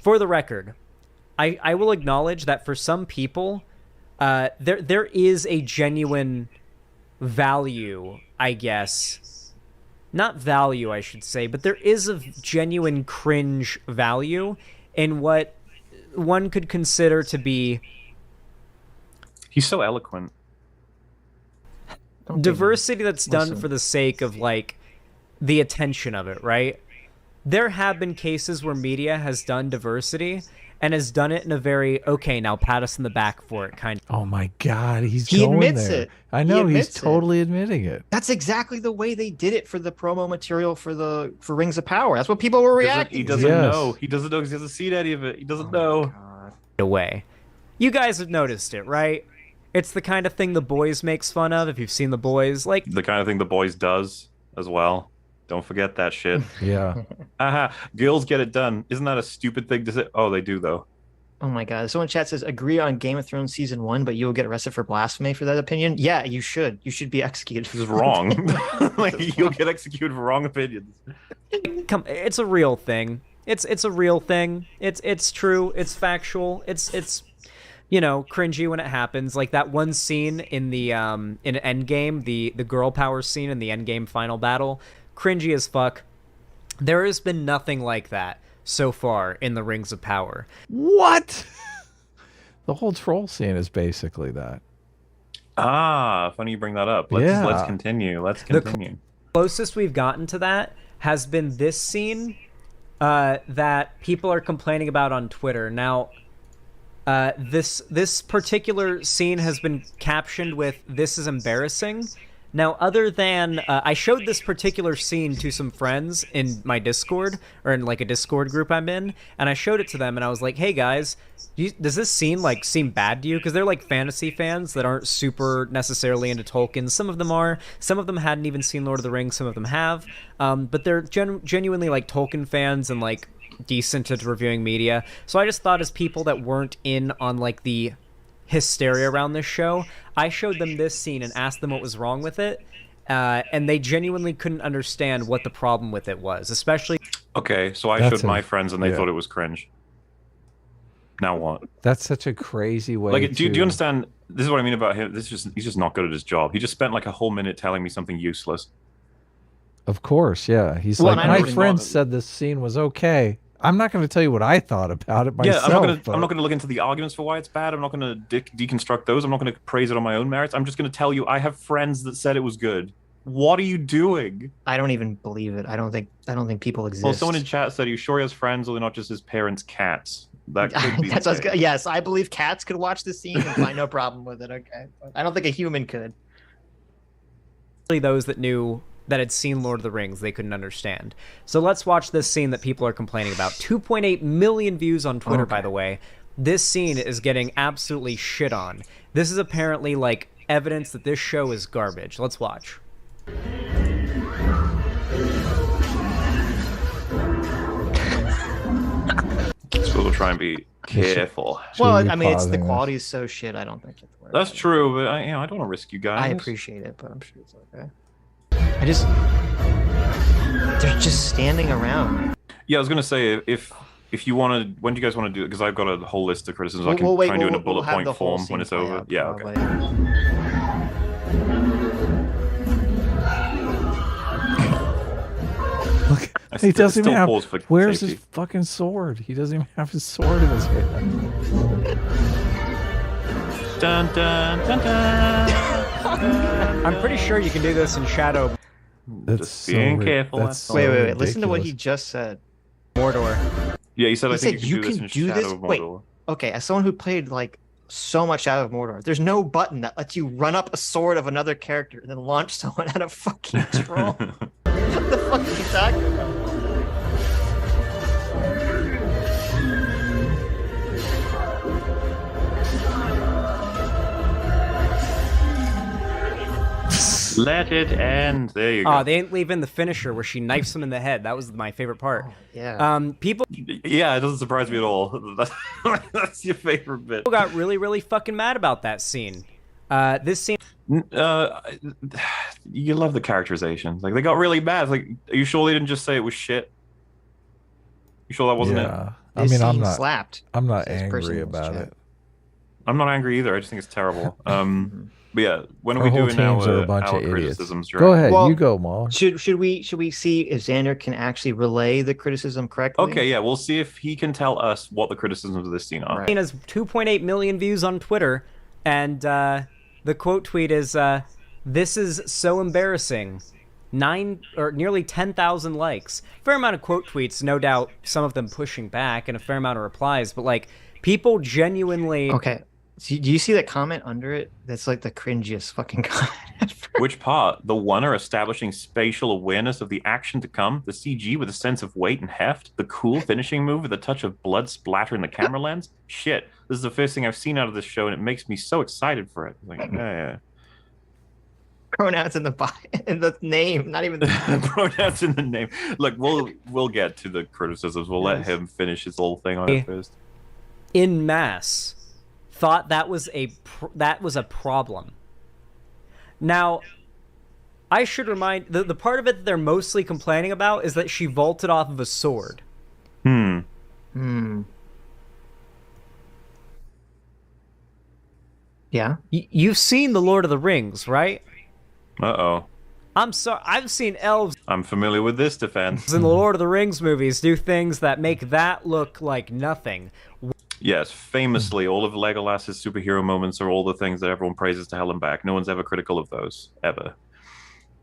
for the record, I will acknowledge that for some people, there is a genuine value, I guess. Not value, I should say, but there is a genuine cringe value in what one could consider to be... He's so eloquent. Diversity that's done for the sake of, like, the attention of it, right? There have been cases where media has done diversity and has done it in a very, okay, now pat us in the back for it kind of... Oh my God, he admits there. it. I know, he's admits totally admitting it. That's exactly the way they did it for the promo material for Rings of Power. That's what people were reacting He to. doesn't know. He doesn't know because he hasn't seen any of it. He doesn't know. Away. You guys have noticed it, right? It's the kind of thing The Boys makes fun of, if you've seen The Boys. Like the kind of thing The Boys does as well. Don't forget that shit. Yeah. Aha. Girls get it done. Isn't that a stupid thing to say? Oh, they do, though. Oh my God. Someone in chat says, agree on Game of Thrones season 1, but you will get arrested for blasphemy for that opinion. Yeah, you should. You should be executed. This is wrong. Like, you'll get executed for wrong opinions. Come, it's a real thing. It's a real thing. It's true. It's factual. It's you know, cringy when it happens. Like that one scene in the in Endgame, the girl power scene in the Endgame final battle, cringy as fuck. There has been nothing like that so far in the Rings of Power. What? The whole troll scene is basically that. Ah, funny you bring that up. Let's continue. Let's continue. The closest we've gotten to that has been this scene that people are complaining about on Twitter. Now, this particular scene has been captioned with "This is embarrassing." Now, other than I showed this particular scene to some friends in my Discord, or in like a Discord group I'm in, and I showed it to them, and I was like, "Hey guys, does this scene like seem bad to you?" Because they're like fantasy fans that aren't super necessarily into Tolkien. Some of them are. Some of them hadn't even seen Lord of the Rings. Some of them have. But they're genuinely like Tolkien fans and like decent at reviewing media. So I just thought, as people that weren't in on like the hysteria around this show, I showed them this scene and asked them what was wrong with it, and they genuinely couldn't understand what the problem with it was, especially... Okay, so I showed my friends and they thought it was cringe. Now what? That's such a crazy way like, do you understand? This is what I mean about him. He's just not good at his job. He just spent like a whole minute telling me something useless. Of course, yeah. He's like, my friend said this scene was okay. I'm not going to tell you what I thought about it myself. Yeah, I'm not going to look into the arguments for why it's bad. I'm not going to deconstruct those. I'm not going to praise it on my own merits. I'm just going to tell you I have friends that said it was good. What are you doing? I don't even believe it. I don't think people exist. Well, someone in chat said, "Are you sure he has friends, or they're not just his parents' cats?" That could be. Yes, I believe cats could watch this scene and find no problem with it. Okay, I don't think a human could. Those that had seen Lord of the Rings, they couldn't understand. So let's watch this scene that people are complaining about. 2.8 million views on Twitter, by the way. This scene is getting absolutely shit on. This is apparently like evidence that this show is garbage. Let's watch. So we'll try and be careful. Well, I mean, the quality is so shit. I don't think you have to worry. That's true, but I don't want to risk you guys. I appreciate it, but I'm sure it's okay. They're just standing around. Yeah, I was gonna say, if you want to, when do you guys want to do it? Because I've got a whole list of criticisms. I can try and do it in a bullet point form when it's over. Yeah, okay. Look, he doesn't even have. Where's his fucking sword? He doesn't even have his sword in his hand. Dun dun dun dun. I'm pretty sure you can do this in Shadow. That's just being careful. Wait. Ridiculous. Listen to what he just said. Mordor. Yeah, he said, I think you can do this in Shadow of Mordor. Wait, okay, as someone who played like so much Shadow of Mordor, there's no button that lets you run up a sword of another character and then launch someone at a fucking troll. What the fuck are you talking about? Let it end. There you go. Oh, they ain't leaving the finisher where she knifes him in the head. That was my favorite part. Oh, yeah. People. Yeah, it doesn't surprise me at all. That's your favorite bit. People got really, really fucking mad about that scene. This scene. You love the characterizations. Like, they got really mad. Like, are you sure they didn't just say it was shit? You sure that wasn't it? I mean, I'm not slapped. I'm not Says person angry in this about chat. it. I'm not angry either. I just think it's terrible. But yeah, when are Our we whole doing teams are a bunch our of idiots. criticisms? Go ahead, Well, you go, Maul. Should we see if Xander can actually relay the criticism correctly? Okay, yeah, we'll see if he can tell us what the criticisms of this scene are. Right. It has 2.8 million views on Twitter, and the quote tweet is, "This is so embarrassing." Nearly 10,000 likes. Fair amount of quote tweets, no doubt. Some of them pushing back, and a fair amount of replies. But like, people genuinely. Okay. So do you see that comment under it? That's like the cringiest fucking comment. Which part? The one are establishing spatial awareness of the action to come, the CG with a sense of weight and heft, the cool finishing move with a touch of blood splattering the camera lens. Shit, this is the first thing I've seen out of this show, and it makes me so excited for it. Like, yeah. Pronouns in the name, not even the pronouns in the name. Look, we'll get to the criticisms. We'll let him finish his little thing on it first. In mass, thought that was a problem. Now, I should remind the part of it that they're mostly complaining about is that she vaulted off of a sword. Yeah. You've seen The Lord of the Rings, right? Uh-oh. I'm sorry. I've seen elves. I'm familiar with this defense. In the Lord of the Rings movies, do things that make that look like nothing. Yes, famously, all of Legolas's superhero moments are all the things that everyone praises to hell and back. No one's ever critical of those, ever.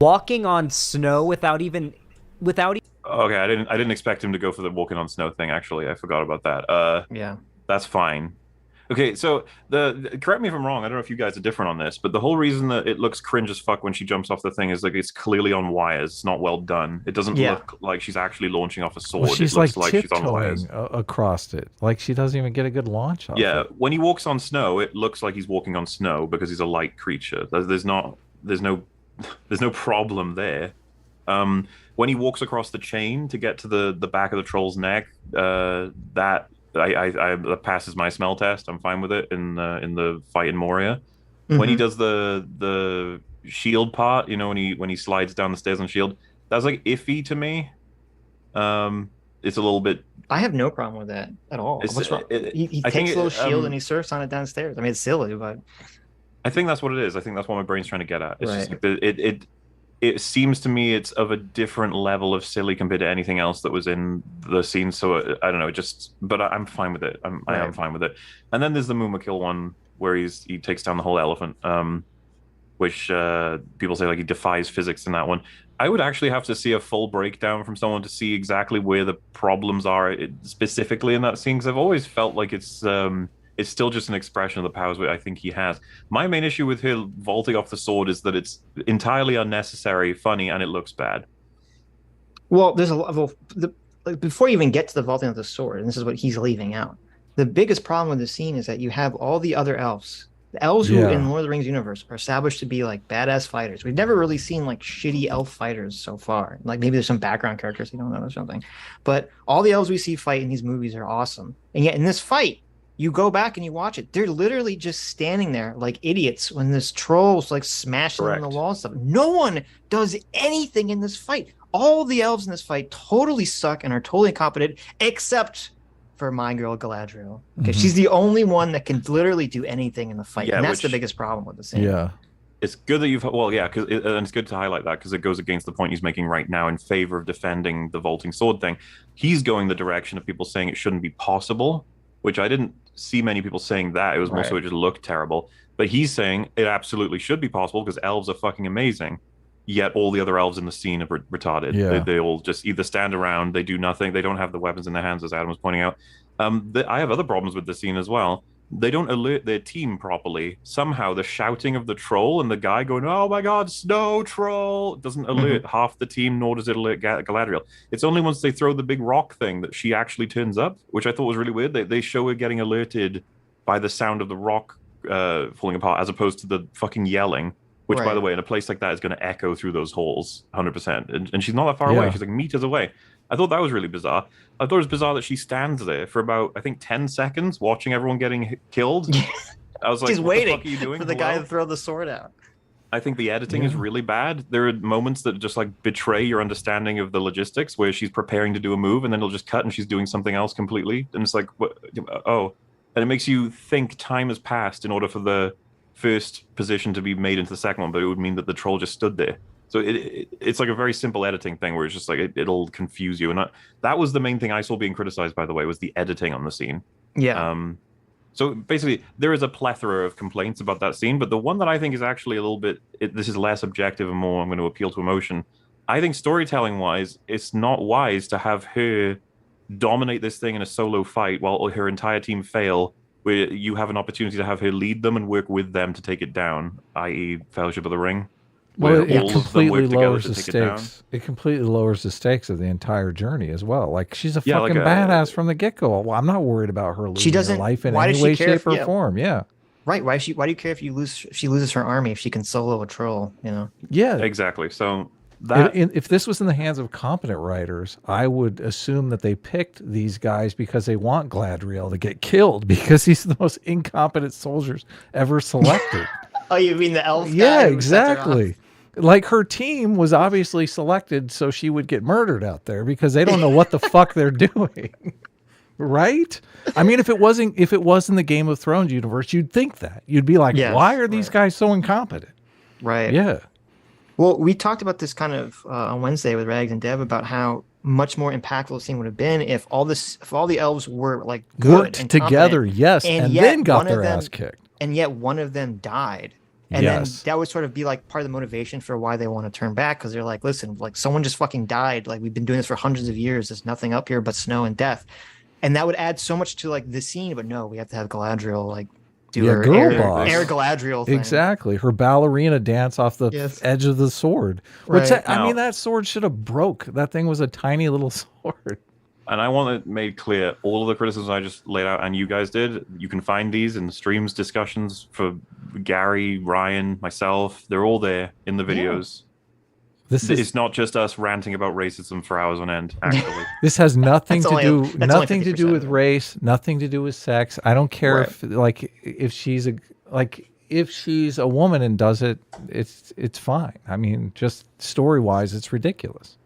Walking on snow without even. Okay, I didn't expect him to go for the walking on snow thing. Actually, I forgot about that. Yeah, that's fine. Okay, so correct me if I'm wrong. I don't know if you guys are different on this, but the whole reason that it looks cringe as fuck when she jumps off the thing is like it's clearly on wires. It's not well done. It doesn't look like she's actually launching off a sword. Well, she's it looks like she's on wires across it. Like she doesn't even get a good launch off it. When he walks on snow, it looks like he's walking on snow because he's a light creature. There's no problem there. When he walks across the chain to get to the back of the troll's neck, that passes my smell test. I'm fine with it in the fight in Moria. When he does the shield part, you know, when he slides down the stairs on shield, that's like iffy to me. It's a little bit. I have no problem with that at all. What's wrong? He takes a little shield and he surfs on it downstairs. I mean, it's silly, but I think that's what it is. I think that's what my brain's trying to get at. It's just like it seems to me it's of a different level of silly compared to anything else that was in the scene. So I don't know, but I'm fine with it. I am fine with it. And then there's the Mumakil one where he takes down the whole elephant, which people say like he defies physics in that one. I would actually have to see a full breakdown from someone to see exactly where the problems are specifically in that scene, because I've always felt like it's still just an expression of the powers I think he has. My main issue with her vaulting off the sword is that it's entirely unnecessary, funny, and it looks bad. Well, there's a level before you even get to the vaulting of the sword, and this is what he's leaving out. The biggest problem with the scene is that you have all the other elves. The elves who in Lord of the Rings universe are established to be like badass fighters. We've never really seen like shitty elf fighters so far. Like maybe there's some background characters we don't know or something. But all the elves we see fight in these movies are awesome. And yet in this fight, you go back and you watch it. They're literally just standing there like idiots when this troll's like smashing on the wall and stuff. No one does anything in this fight. All the elves in this fight totally suck and are totally incompetent, except for my girl Galadriel. Okay, she's the only one that can literally do anything in the fight, and that's the biggest problem with the scene. Yeah, it's good that and it's good to highlight that because it goes against the point he's making right now in favor of defending the vaulting sword thing. He's going the direction of people saying it shouldn't be possible, which I didn't see many people saying that. It was more so it just looked terrible. But he's saying it absolutely should be possible because elves are fucking amazing. Yet all the other elves in the scene are retarded. Yeah. They all just either stand around, they do nothing, they don't have the weapons in their hands, as Adam was pointing out. I have other problems with the scene as well. They don't alert their team properly. Somehow the shouting of the troll and the guy going, "Oh my god, snow troll," doesn't alert half the team, nor does it alert Galadriel. It's only once they throw the big rock thing that she actually turns up, which I thought was really weird. They show her getting alerted by the sound of the rock falling apart, as opposed to the fucking yelling. Which, by the way, in a place like that is going to echo through those halls 100%. And she's not that far away. She's like meters away. I thought that was really bizarre. I thought it was bizarre that she stands there for about, I think, 10 seconds watching everyone getting killed. I was like, she's waiting the fuck are you doing? for the guy to throw the sword out. I think the editing is really bad. There are moments that just like betray your understanding of the logistics, where she's preparing to do a move and then it'll just cut and she's doing something else completely. And it's like, what? Oh, and it makes you think time has passed in order for the first position to be made into the second one, but it would mean that the troll just stood there. So it's like a very simple editing thing where it's just like it'll confuse you. And that was the main thing I saw being criticized, by the way, was the editing on the scene. Yeah. So basically, there is a plethora of complaints about that scene, but the one that I think is actually a little bit, this is less objective and more I'm going to appeal to emotion. I think storytelling-wise, it's not wise to have her dominate this thing in a solo fight while her entire team fail, where you have an opportunity to have her lead them and work with them to take it down, i.e. Fellowship of the Ring. Well, it completely lowers the stakes. It completely lowers the stakes of the entire journey as well. Like, she's a fucking badass from the get-go. Well, I'm not worried about her losing her life in any way, shape, or form. Yeah. Right. Why do you care if she loses her army if she can solo a troll, you know? Yeah. Exactly. So if this was in the hands of competent writers, I would assume that they picked these guys because they want Gladriel to get killed because he's the most incompetent soldiers ever selected. Oh, you mean the elf guy? Yeah, exactly. Like, her team was obviously selected so she would get murdered out there because they don't know what the fuck they're doing. Right? I mean, if it was in the Game of Thrones universe, you'd think that. You'd be like, why are these guys so incompetent? Right. Yeah. Well, we talked about this kind of on Wednesday with Rags and Deb about how much more impactful the scene would have been if all the elves were like worked together, yes, and then got their ass kicked. And yet one of them died. And then that would sort of be like part of the motivation for why they want to turn back, because they're like, listen, like, someone just fucking died. Like, we've been doing this for hundreds of years. There's nothing up here but snow and death. And that would add so much to like the scene. But no, we have to have Galadriel like do her air Galadriel thing. Exactly. Her ballerina dance off the edge of the sword. Which I mean, that sword should have broke. That thing was a tiny little sword. And I want it made clear, all of the criticisms I just laid out and you guys did, you can find these in the streams discussions for Gary, Ryan, myself. They're all there in the videos. It's not just us ranting about racism for hours on end, actually. This has nothing to do with race, nothing to do with sex. I don't care if she's a woman and does it, it's fine. I mean, just story-wise, it's ridiculous.